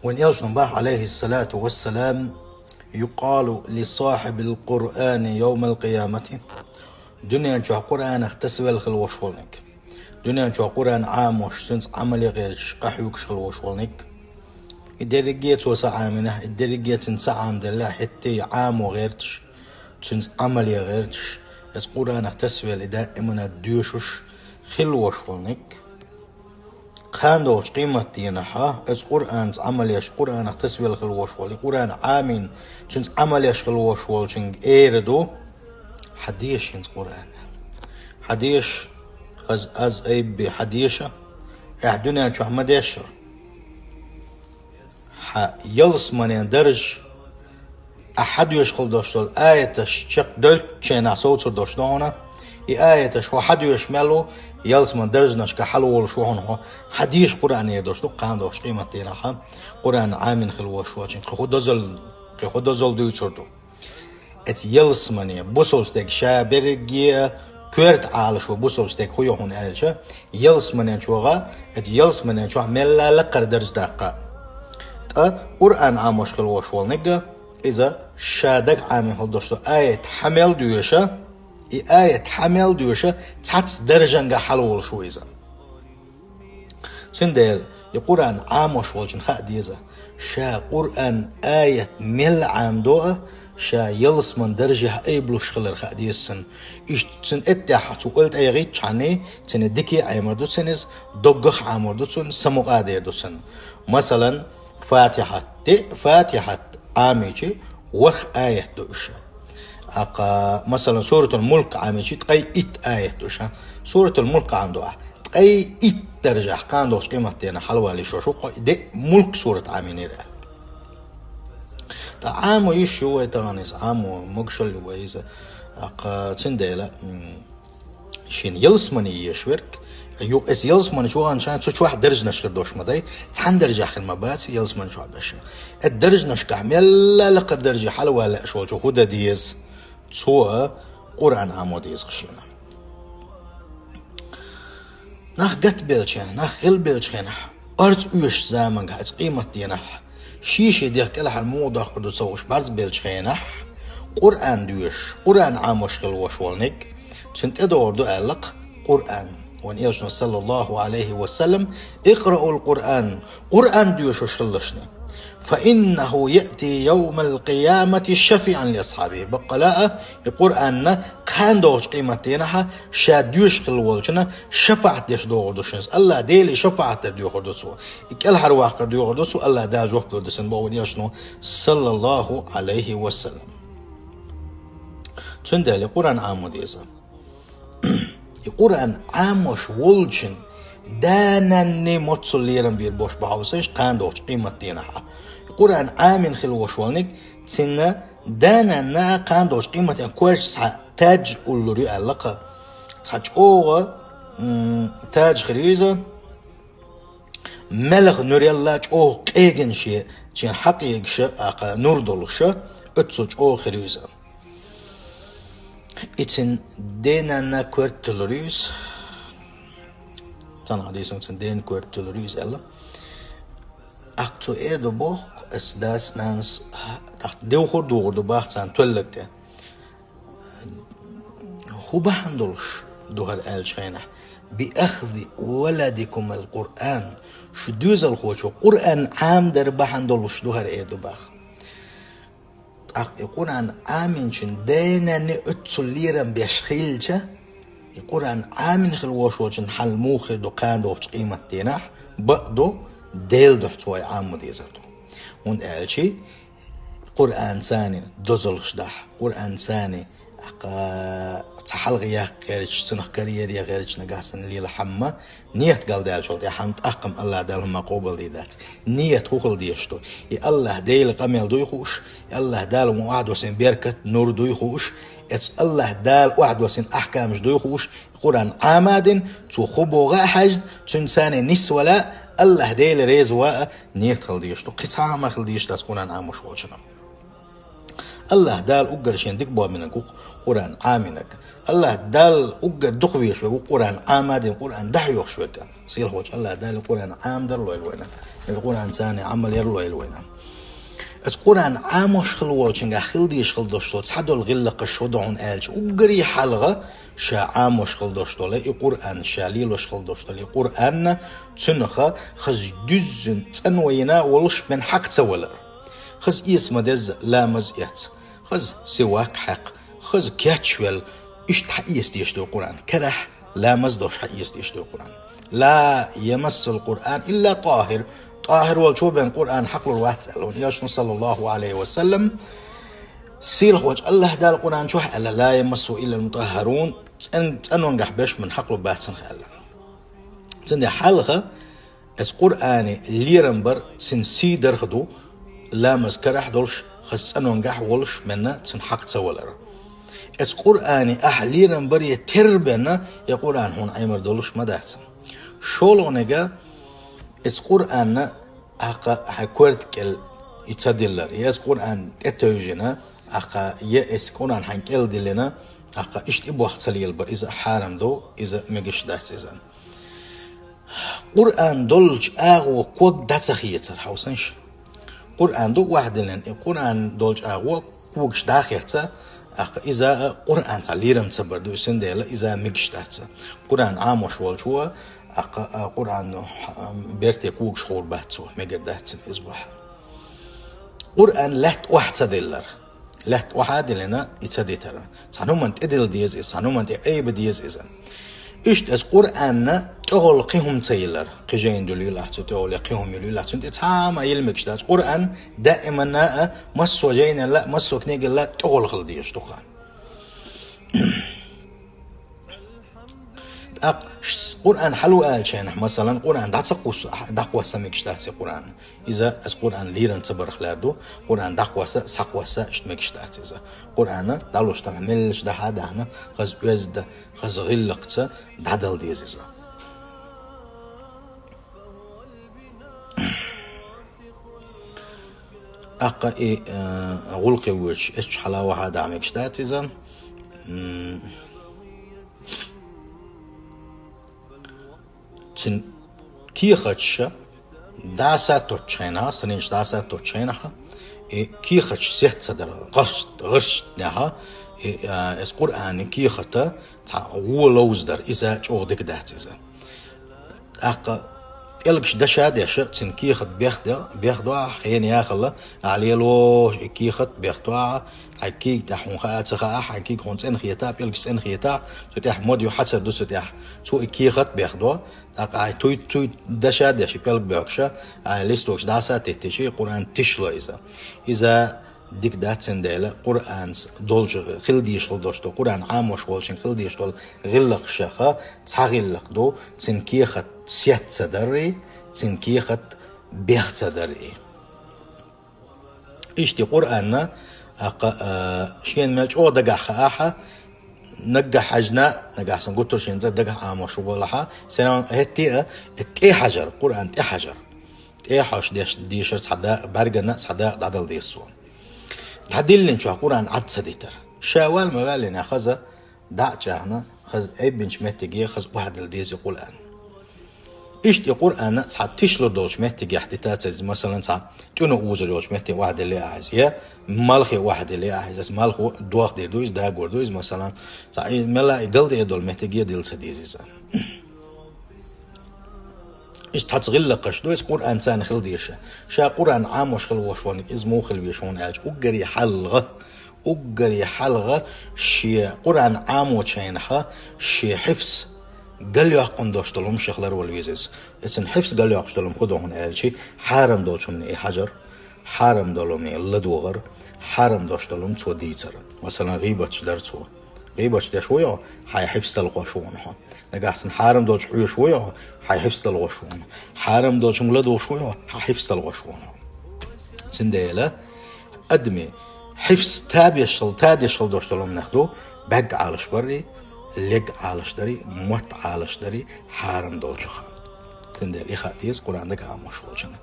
ونيلشن عليه الصلاة والسلام يقال لصاحب القرآن يوم القيامة دنيا جو قرآن اختسب الخلوشولنك دنيا جو قرآن عام وشتنس عملي غير قحيوك خلوشولنك الدرجية وسعامنه الدرجية تنسعام دلله حتى عام وغيرتش تنس عملي غيرتش القرآن اختسب دائما الديوشش خلوشولنك خاندوش قيمة دينها از قرآن عمليش قرآن تسويل خلوش والي قرآن عامين تنس عمليش خلوش والشنج ايردو حديش ينس قرآن حديش از ايب حديشة احدنا شو احمد يشر يلس من درج احد يشخل دوشتول آيتش شق دل چينا صوتر دوشتونا آيتش وحد يشملو يلس من درج نشك حلول شو هو حديش قرآن يدوشتو قاندوش قيمة تينها قرآن عامين خلوش واشين خود دزل دويتردو ات يلس مني بوسوستك شابرجي كورت عالشو بوسوستك خويا هون آلشا يلس مني شوغا ات يلس مني شو ملا لقر درج داقا قرآن عاموش خلوش والنقا إذا شادك عامين خلدوشتو آية حمل دويشا آية حمل دوشة تحت درجة حلول شو إذا سندل القرآن عاموش والجن خا ديزا شا قرآن آية مل عام دوء شا يلس من درجة أي بلوش خلر خا ديسن إيش تسن اتحت وقلت أي غيتش عني تسن ديكي عمردو تسنز دقخ عمردو تسن سموق آديردو سن مثلا فاتحة عاميجي ورخ آية دوشة مثلا سورة الملك عامشي تقي إت آية دوشة سورة الملك عنده تقي إت ترجع كان دوش قيمة تينا حلوة لشوشو دي ملك سورة عامين يرى عامو يشو ويتغانيس عامو مقشل ويزا تنديلا شين يلسمني يشورك يو اس يلسمن شو عشان شو واحد درج نشكر دوش مداي تحن درجة آخر مباس يلسمن شو عبشة الدرج نشكر عمل لا لقر درجة حلوة لا شو هدا ديز سوى قرآن عمود يزغشينا ناخ قت بيلشين ناخ غل بيلشين أرز أوش زامن قاعد قيمة دينا شيشي ديك إلها الموضة قدو تسوش برز بيلشين قرآن دوش قرآن عاموش غلوش والنك تنت إدور دو ألق قرآن ونيجن صلى الله عليه وسلم اقرأوا القرآن قرآن دوش وشلشني فإنه يأتي يوم القيامة شفيعا لأصحابه بقلاء القرآن كان دوش قيمتينها شاديوش خلوالجنا شفاعت يش دوغدوشنس الله ديلي شفاعت دوغدوسو إكال هرواق دوغدوسو الله دا جوح دوغدوسن بوين يشنو صلى الله عليه وسلم تندالي القرآن عامو ديزا القرآن عاموش ولجن دانني متصليرن بير بوش بحوسش كان دوش قيمتينها القرآن عامين خلوش والنك تسنة داننا كان دوش قيمتين كويش تاج اللوري علاقة تاج اوغا تاج خريزة ملغ نوري الله اوغ قيغن شي جين حقيق شي نور دولشة اتسوج اوغ خريزة اتن داننا كورت تلوريس تانا ديسن تن دين كورت تلوريس الا اكتو ايردو بوخ اس داس نانس تحت دوخور دو باخت سان تولكته هو بحندلش دوهر آل شينح بأخذ ولدكم القرآن شو دوز الخوشو قرآن عام در بحندلش دوهر ايردو باخ القرآن عامين شن دينا نأتسو ليرن بيشخيلجا القرآن عامين خلوشو شن حل موخر دو كان دوش قيمة ديناح بقدو ديل دوحتوي عام ديزردو ون آلشي قرآن ثاني دوزلش دح قرآن ثاني تحلغيا غيرش سنخ كاريريا غيرش نقاسن لي لحمة نيت قال دال شولت يا حمد أقم الله دالهم مقوبل دي ذات نيت خوخل ديشتو يا الله ديل قميل دو يخوش يا الله دال واحد وسين بيركت نور دو يخوش اس الله دال واحد وسين أحكامش دو يخوش قرآن عامد تو خبو غا حجد تنساني نسولا الله ديل ريز واء نيت خل ديشتو قطعة ما خل ديشتو قرآن عاموش وجنا الله دال أجر شين دك بوا منك قرآن عامنك الله دال أجر دخوي شوي قرآن عامدين قرآن دحيوخ شوي سيل خوش الله دال قرآن عام در لو الوينا القرآن ثاني عمل يرلو الوينا اس قرآن عاموش خلوال شنگا خلديش خل داشتو تصحدو الغلق شودعون آلش أجري حلقة شا عاموش خل داشتو لي قرآن شاليلوش خل داشتو لي قرآن تنخا خز دزن تنوينا ولش من حق تولر خز اسم دز لامز يات خز سواك حق خز كاتشوال ايش تحقيست يشتو القرآن كرح لامز دوش حقيست يشتو القرآن لا يمس القرآن إلا طاهر طاهر والشو بين القرآن حق الواحد سألون ياشن صلى الله عليه وسلم سيل خوج الله دال القرآن شو حق لا يمسه إلا المطهرون تنون قحبش من حق الواحد سنخلا تندي حلقة اس قرآن ليرنبر سن سيدر خدو لا مذكرح دولش خس تنون قح ولش منا تن حق تسولر اس قرآن أحليرن بري تربنا يقرآن هون أيمر دولش مدهتن شولونجا اس قرآن أقا حكورت كل يتصدلر يس قرآن اتوجنا أقا يس قرآن حنكل دلنا أقا إشت إبو أختليل بر إذا حارم دو إذا مجش دهت إذا قرآن دولج أغو كوك داتسخية حوسنش قرآن دو واحد لين قرآن دولج أغو كوكش داخية إذا قرآن تعليرم تبردو سنديلا إذا مجش دهت قرآن عاموش والجوا قرآن بيرتي كوك شهور باتسو مجد دهت إصبح قرآن لحت واحد سديلر لحت واحد لنا يتسديتر سانومن تدل ديز إز سانومن تأيب ديز إذا إشت أس قرآن تغلقهم تسيلر قجين دولي لحتو تغلقهم يلي لحتو تتعام يلمكش دهت قرآن دائما مسو جين لا مسو كنيج لا تغلق ديش تقان قرآن حلو قال شيء مثلا قرآن دعقوا سميكش دهتي قرآن إذا اس قرآن ليرن تبرخ لاردو قرآن دعقوا سقوا اشتميكش دهتي إذا قرآن دالوش تعملش ده هذا هنا خز يزد خز غلقت دعدل ديز إذا أقا إيه غلقي وش إيش حلاوة هذا عميكش دهتي إذا تن كيخش داسة توتشينها سنيش داسة توتشينها كيخش سيت صدر غرشت نها اس قرآن كيخته تاع ولوزدر إذا جودك دهت إذا أق يلقش دشاد يش تن كيخت بياخدوا خين ياخلا عليه لو كيخت بياخدوا حكيك تحون خات خا حكيك هون سن خيتا بيلقش سن خيتا تتح موديو حسب دو تتح سو كيخت بياخدوا أق توي دشاد يش بيلق بيوكشا ليستوكش داسة تتشي قرآن تشلا إذا ديك دات سنديلا قرآن دولج خلديش خلدوشتو قرآن عاموش والشين خلديش دول غلق شخا تغلق دو تنكيخت سيت صدري تنكيخت بيخت صدري إشتي قرآن شين مالش أو دقح خاحة نجح حجنا نجح سنقطر شين دقح عاموش والها سنة هتي تي حجر قرآن تي حجر تي حش ديش صدا برجنا صدا دادل ديسو تحديلن شو قرآن عد سديتر شوال مغالين خذ دع جهنا خذ أي بنش متجي خذ واحد الديز قرآن إيش قرآن صار تشلو دوش متجي حديثات مثلا صار تونو وزر دوش متجي واحد اللي عايز يا مالخي واحد اللي عايز مالخو دوخ دي دويز ده دويز مثلا صار ملا يقل دي دول متجي ديل سديزة إيش تغلقش دويس قرآن ثاني خلديش شا قرآن عام وش خل وشونك إزمو خل بيشون أج أجري حلغة شي قرآن عام وشينها شي حفظ قال يحقن دوشتلهم شخلر والويزز إتن حفظ قال يحقن خدوهن ألشي حارم دوشهم إيه حجر حارم دولهم إيه لدوغر حارم دوشتلهم تو ديتر مثلا غيبة درتو غيبة ده شوية هاي حفظ تلقوشونها نجاحسن حارم دوش حيو شوية هاي حفظ تلقوشون حارم دوش مولدو شوية هاي حفظ تلقوشونها سنديلا أدمي حفظ تاديشل دوشتلهم ناخدو بق على شبري لق على شدري موت على شدري حارم دوشخ سنديلا إخاتيز قرآن دك عاموش وجنا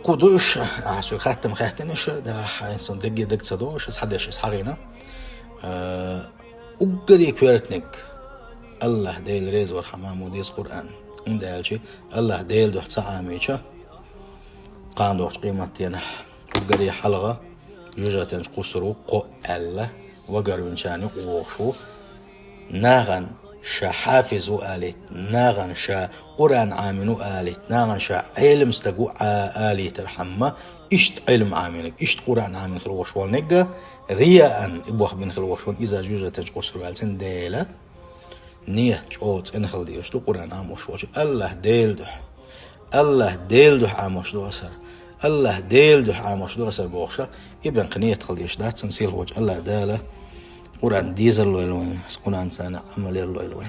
قدوش عشان خاتم خاتنش ده إنسان دق صدوش حدش إسحاقنا أقدر كويرتنك الله ديل ريز ورحمام وديس قرآن دالشي الله ديل دوح تعاميشة قان دوح قيمة ينح أقدر حلقة جوجة تنش قصرو قو الله وقر ونشاني قوشو ناغن شا حافظو آليت ناغن شا قرآن عامنو آليت ناغن شا علم استقو آليت رحمة إشت علم عامنك إشت قرآن عامن خلوشوال نقا رياء إبوخ بن خلوشوال إذا جوجة تنش قصرو آلسن ديلة نية جوت إنخل ديوش تو قرآن عاموش وش الله ديل دوح عاموش دو أسر الله ديل دوح عاموش دو أسر بوخشة إبن قنية خلديش دات سنسيل وجه الله دالة قرآن ديزل لوين قرآن سانع عمل لوين